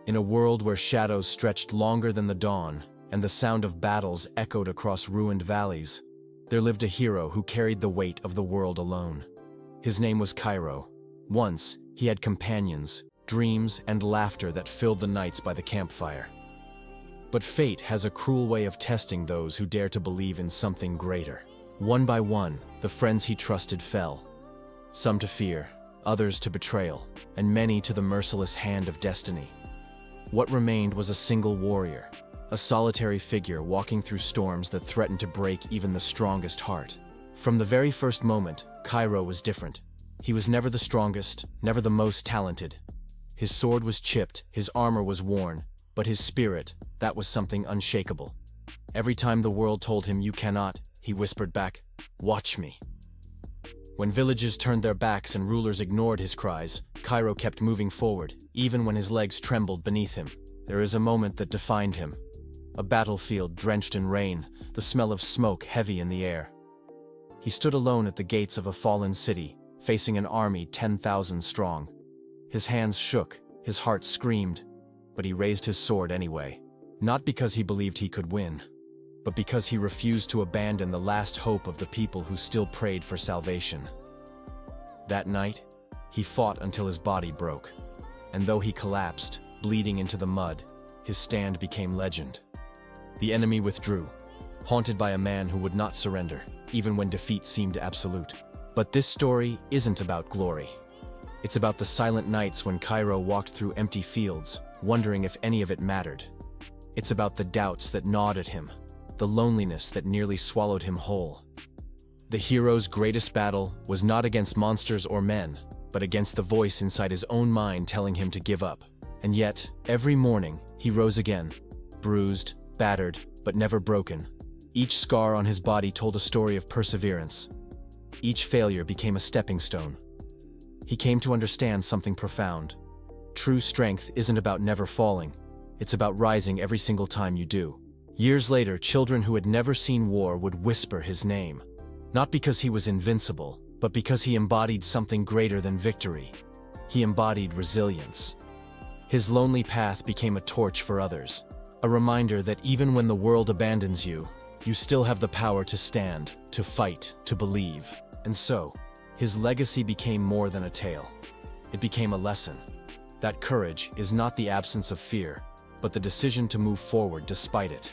In a world where shadows stretched longer than the dawn, and the sound of battles echoed across ruined valleys, there lived a hero who carried the weight of the world alone. His name was Kairo. Once, he had companions, dreams, and laughter that filled the nights by the campfire. But fate has a cruel way of testing those who dare to believe in something greater. One by one, the friends he trusted fell. Some to fear, others to betrayal, and many to the merciless hand of destiny. What remained was a single warrior, a solitary figure walking through storms that threatened to break even the strongest heart. From the very first moment, Kairo was different. He was never the strongest, never the most talented. His sword was chipped, his armor was worn, but his spirit, that was something unshakable. Every time the world told him, "You cannot," he whispered back, "Watch me." When villages turned their backs and rulers ignored his cries, Kairo kept moving forward, even when his legs trembled beneath him. There is a moment that defined him. A battlefield drenched in rain, the smell of smoke heavy in the air. He stood alone at the gates of a fallen city, facing an army 10,000 strong. His hands shook, his heart screamed, but he raised his sword anyway. Not because he believed he could win, but because he refused to abandon the last hope of the people who still prayed for salvation. That night, he fought until his body broke, and though he collapsed, bleeding into the mud, his stand became legend. The enemy withdrew, haunted by a man who would not surrender, even when defeat seemed absolute. But this story isn't about glory. It's about the silent nights when Kairo walked through empty fields, wondering if any of it mattered. It's about the doubts that gnawed at him, the loneliness that nearly swallowed him whole. The hero's greatest battle was not against monsters or men, but against the voice inside his own mind telling him to give up. And yet, every morning, he rose again, bruised, battered, but never broken. Each scar on his body told a story of perseverance. Each failure became a stepping stone. He came to understand something profound. True strength isn't about never falling. It's about rising every single time you do. Years later, children who had never seen war would whisper his name. Not because he was invincible, but because he embodied something greater than victory. He embodied resilience. His lonely path became a torch for others, a reminder that even when the world abandons you, you still have the power to stand, to fight, to believe. And so, his legacy became more than a tale. It became a lesson. That courage is not the absence of fear, but the decision to move forward despite it.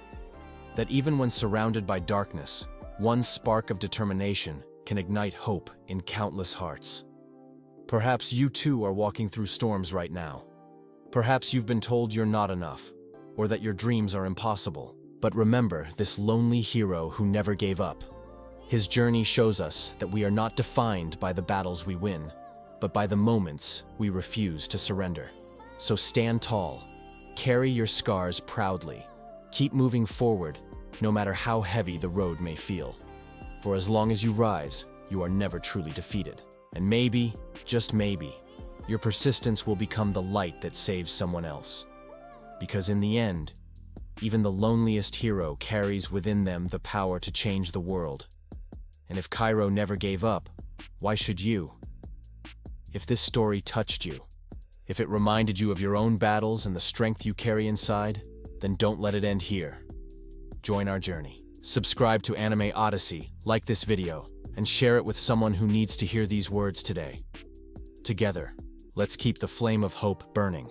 That even when surrounded by darkness, one spark of determination can ignite hope in countless hearts. Perhaps you too are walking through storms right now. Perhaps you've been told you're not enough, or that your dreams are impossible. But remember this lonely hero who never gave up. His journey shows us that we are not defined by the battles we win, but by the moments we refuse to surrender. So stand tall, carry your scars proudly, keep moving forward, no matter how heavy the road may feel. For as long as you rise, you are never truly defeated. And maybe, just maybe, your persistence will become the light that saves someone else. Because in the end, even the loneliest hero carries within them the power to change the world. And if Kairo never gave up, why should you? If this story touched you, if it reminded you of your own battles and the strength you carry inside, then don't let it end here. Join our journey. Subscribe to Anime Odyssey, like this video, and share it with someone who needs to hear these words today. Together, let's keep the flame of hope burning.